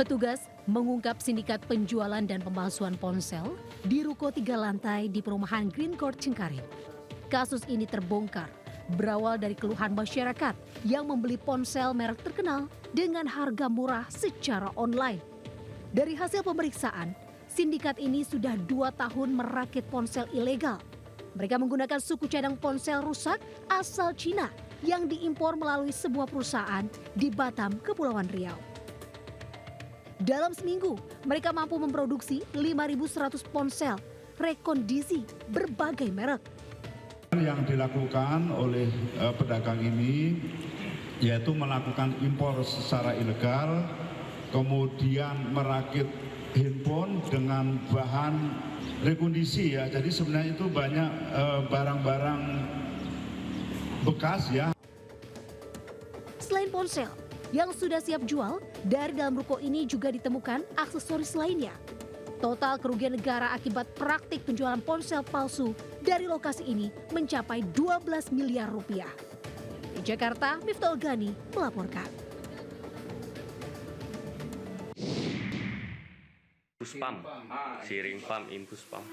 Petugas mengungkap sindikat penjualan dan pemalsuan ponsel di ruko 3 lantai di perumahan Green Court Cengkareng. Kasus ini terbongkar berawal dari keluhan masyarakat yang membeli ponsel merek terkenal dengan harga murah secara online. Dari hasil pemeriksaan, sindikat ini sudah 2 tahun merakit ponsel ilegal. Mereka menggunakan suku cadang ponsel rusak asal Cina yang diimpor melalui sebuah perusahaan di Batam, Kepulauan Riau. Dalam seminggu, mereka mampu memproduksi 5.100 ponsel rekondisi berbagai merek. Yang dilakukan oleh pedagang ini yaitu melakukan impor secara ilegal, kemudian merakit handphone dengan bahan rekondisi ya. Jadi sebenarnya itu banyak barang-barang bekas ya. Selain ponsel yang sudah siap jual, dari dalam ruko ini juga ditemukan aksesoris lainnya. Total kerugian negara akibat praktik penjualan ponsel palsu dari lokasi ini mencapai 12 miliar rupiah. Di Jakarta, Miftah Gani melaporkan. Puspam, Siring Pam, Impuspam.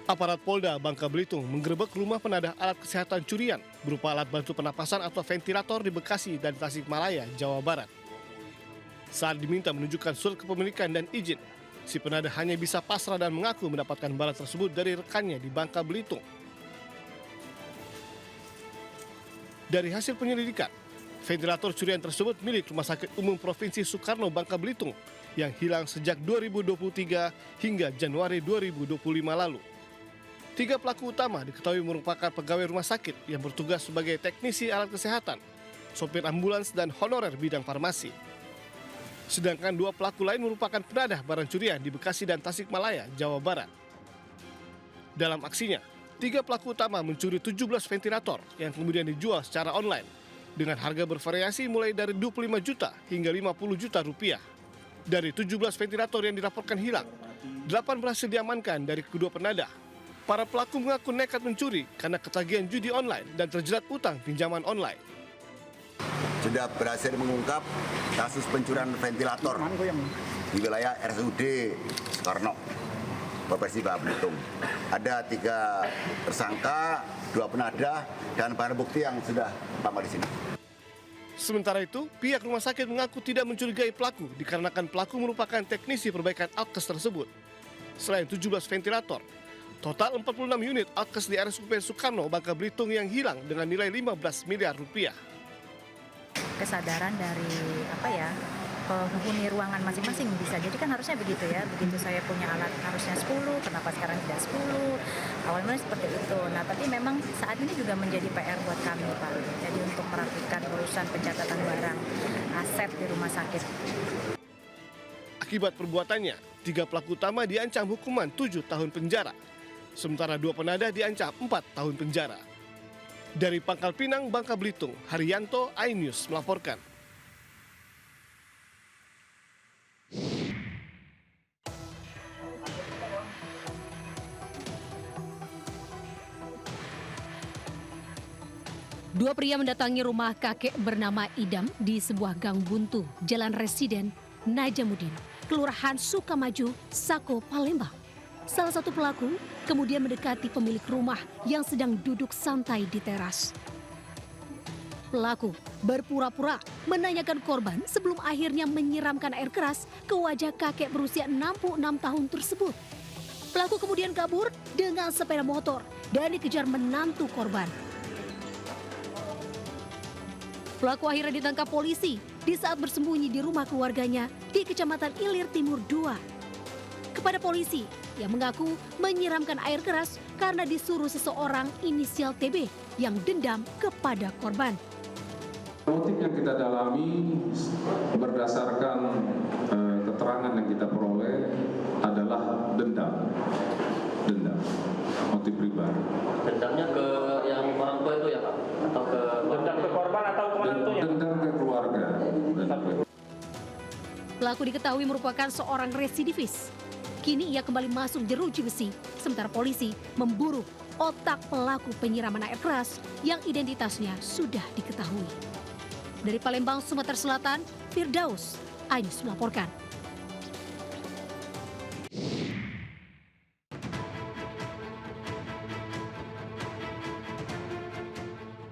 Aparat Polda Bangka Belitung menggerebek rumah penadah alat kesehatan curian berupa alat bantu pernapasan atau ventilator di Bekasi dan Tasikmalaya, Jawa Barat. Saat diminta menunjukkan surat kepemilikan dan izin, si penadah hanya bisa pasrah dan mengaku mendapatkan barang tersebut dari rekannya di Bangka Belitung. Dari hasil penyelidikan, ventilator curian tersebut milik Rumah Sakit Umum Provinsi Soekarno Bangka Belitung yang hilang sejak 2023 hingga Januari 2025 lalu. 3 pelaku utama diketahui merupakan pegawai rumah sakit yang bertugas sebagai teknisi alat kesehatan, sopir ambulans, dan honorer bidang farmasi. Sedangkan 2 pelaku lain merupakan penadah barang curian di Bekasi dan Tasikmalaya, Jawa Barat. Dalam aksinya, 3 pelaku utama mencuri 17 ventilator yang kemudian dijual secara online dengan harga bervariasi mulai dari 25 juta hingga 50 juta rupiah. Dari 17 ventilator yang dilaporkan hilang, 8 berhasil diamankan dari kedua penadah. Para pelaku mengaku nekat mencuri karena ketagihan judi online dan terjerat utang pinjaman online. Sudah berhasil mengungkap kasus pencurian ventilator di wilayah RSUD Soekarno, Provinsi Bangka Belitung. Ada 3 tersangka, 2 penadah, dan barang bukti yang sudah tampak di sini. Sementara itu, pihak rumah sakit mengaku tidak mencurigai pelaku dikarenakan pelaku merupakan teknisi perbaikan alkes tersebut. Selain 17 ventilator, total 46 unit alkes di RSUP Soekarno Bangka Belitung yang hilang dengan nilai 15 miliar rupiah. Kesadaran dari penghuni ruangan masing-masing bisa. Jadi kan harusnya begitu ya. Begitu saya punya alat harusnya 10, kenapa sekarang tidak 10? Awalnya seperti itu. Nah, tapi memang saat ini juga menjadi PR buat kami, Pak. Jadi untuk merapikan urusan pencatatan barang aset di rumah sakit. Akibat perbuatannya, 3 pelaku utama diancam hukuman 7 tahun penjara. Sementara 2 penadah diancam 4 tahun penjara. Dari Pangkal Pinang, Bangka Belitung, Haryanto, iNews melaporkan. Dua pria mendatangi rumah kakek bernama Idam di sebuah gang buntu, Jalan Residen, Najamuddin, Kelurahan Sukamaju, Sako, Palembang. Salah satu pelaku kemudian mendekati pemilik rumah yang sedang duduk santai di teras. Pelaku berpura-pura menanyakan korban sebelum akhirnya menyiramkan air keras ke wajah kakek berusia 66 tahun tersebut. Pelaku kemudian kabur dengan sepeda motor dan dikejar menantu korban. Pelaku akhirnya ditangkap polisi di saat bersembunyi di rumah keluarganya di Kecamatan Ilir Timur 2. Kepada polisi, ia mengaku menyiramkan air keras karena disuruh seseorang inisial TB yang dendam kepada korban. Motif yang kita dalami berdasarkan keterangan yang kita peroleh adalah dendam, motif pribadi. Dendamnya ke yang orang tua itu ya Pak? Atau ke dendam ke korban atau ke menantunya? Dendam ke keluarga. Pelaku diketahui merupakan seorang residivis. Kini ia kembali masuk jeruji besi, sementara polisi memburu otak pelaku penyiraman air keras yang identitasnya sudah diketahui. Dari Palembang, Sumatera Selatan, Firdaus, iNews melaporkan.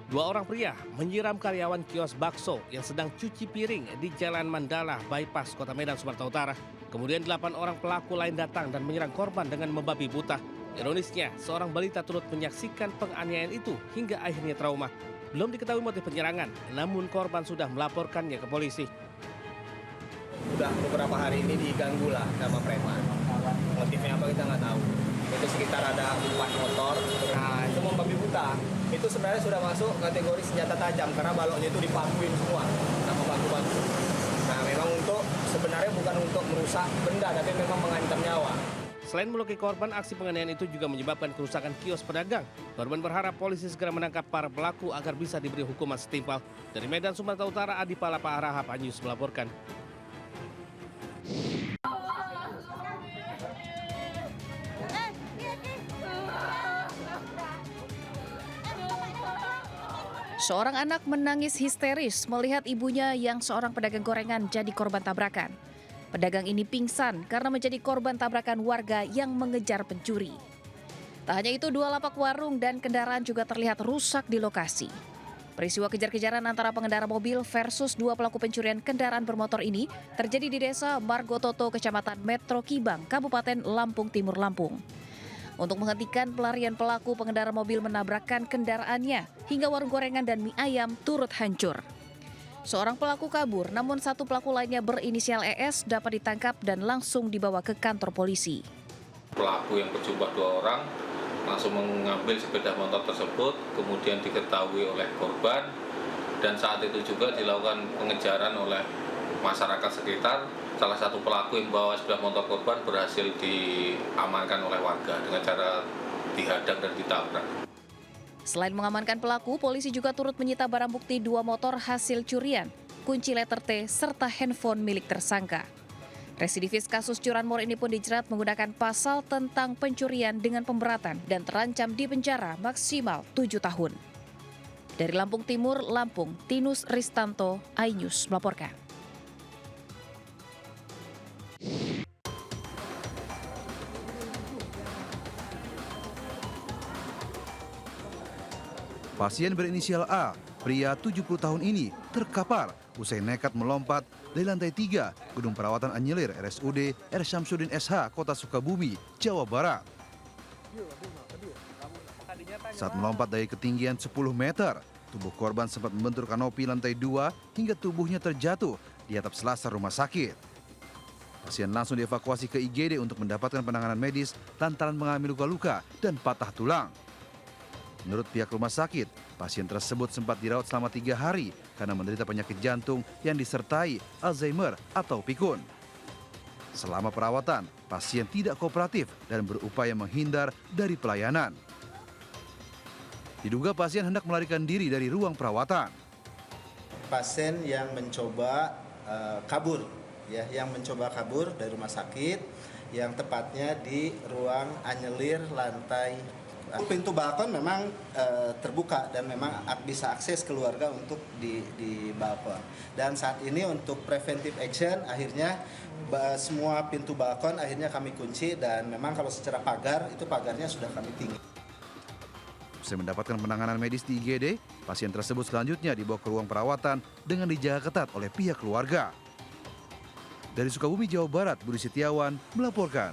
Dua orang pria menyiram karyawan kios bakso yang sedang cuci piring di Jalan Mandala, Bypass, Kota Medan, Sumatera Utara. Kemudian 8 orang pelaku lain datang dan menyerang korban dengan membabi buta. Ironisnya, seorang balita turut menyaksikan penganiayaan itu hingga akhirnya trauma. Belum diketahui motif penyerangan, namun korban sudah melaporkannya ke polisi. Udah beberapa hari ini diganggu lah sama preman. Motifnya apa kita nggak tahu. Itu sekitar ada 4 motor. Nah itu membabi buta. Itu sebenarnya sudah masuk kategori senjata tajam karena baloknya itu dipakuin semua sama batu-batu. Nah memang sebenarnya bukan untuk merusak benda, tapi memang mengancam nyawa. Selain melukai korban, aksi penganiayaan itu juga menyebabkan kerusakan kios pedagang. Korban berharap polisi segera menangkap para pelaku agar bisa diberi hukuman setimpal. Dari Medan, Sumatera Utara, Adi Palapa Arahap, iNews melaporkan. Seorang anak menangis histeris melihat ibunya yang seorang pedagang gorengan jadi korban tabrakan. Pedagang ini pingsan karena menjadi korban tabrakan warga yang mengejar pencuri. Tak hanya itu, 2 lapak warung dan kendaraan juga terlihat rusak di lokasi. Peristiwa kejar-kejaran antara pengendara mobil versus 2 pelaku pencurian kendaraan bermotor ini terjadi di Desa Margototo, Kecamatan Metro Kibang, Kabupaten Lampung Timur, Lampung. Untuk menghentikan pelarian pelaku, pengendara mobil menabrakkan kendaraannya hingga warung gorengan dan mie ayam turut hancur. Seorang pelaku kabur, namun 1 pelaku lainnya berinisial ES dapat ditangkap dan langsung dibawa ke kantor polisi. Pelaku yang berjumlah 2 orang langsung mengambil sepeda motor tersebut, kemudian diketahui oleh korban, dan saat itu juga dilakukan pengejaran oleh masyarakat sekitar. Salah satu pelaku yang membawa sepeda motor korban berhasil diamankan oleh warga dengan cara dihadang dan ditabrak. Selain mengamankan pelaku, polisi juga turut menyita barang bukti 2 motor hasil curian, kunci letter T, serta handphone milik tersangka. Residivis kasus curanmor ini pun dijerat menggunakan pasal tentang pencurian dengan pemberatan dan terancam di penjara maksimal 7 tahun. Dari Lampung Timur, Lampung, Tinus Ristanto, iNews melaporkan. Pasien berinisial A, pria 70 tahun ini, terkapar usai nekat melompat dari lantai 3 Gedung Perawatan Anyelir RSUD R. Syamsuddin SH, Kota Sukabumi, Jawa Barat. Saat melompat dari ketinggian 10 meter, tubuh korban sempat membentur kanopi lantai 2 hingga tubuhnya terjatuh di atap selasar rumah sakit. Pasien langsung dievakuasi ke IGD untuk mendapatkan penanganan medis lantaran mengalami luka-luka dan patah tulang. Menurut pihak rumah sakit, pasien tersebut sempat dirawat selama 3 hari karena menderita penyakit jantung yang disertai Alzheimer atau pikun. Selama perawatan, pasien tidak kooperatif dan berupaya menghindar dari pelayanan. Diduga pasien hendak melarikan diri dari ruang perawatan. Pasien yang mencoba kabur dari rumah sakit, yang tepatnya di ruang Anyelir lantai. Pintu balkon memang terbuka dan memang bisa akses keluarga untuk di balkon. Dan saat ini untuk preventive action akhirnya semua pintu balkon akhirnya kami kunci, dan memang kalau secara pagar itu pagarnya sudah kami tinggi. Usai mendapatkan penanganan medis di IGD, pasien tersebut selanjutnya dibawa ke ruang perawatan dengan dijaga ketat oleh pihak keluarga. Dari Sukabumi, Jawa Barat, Budi Setiawan melaporkan.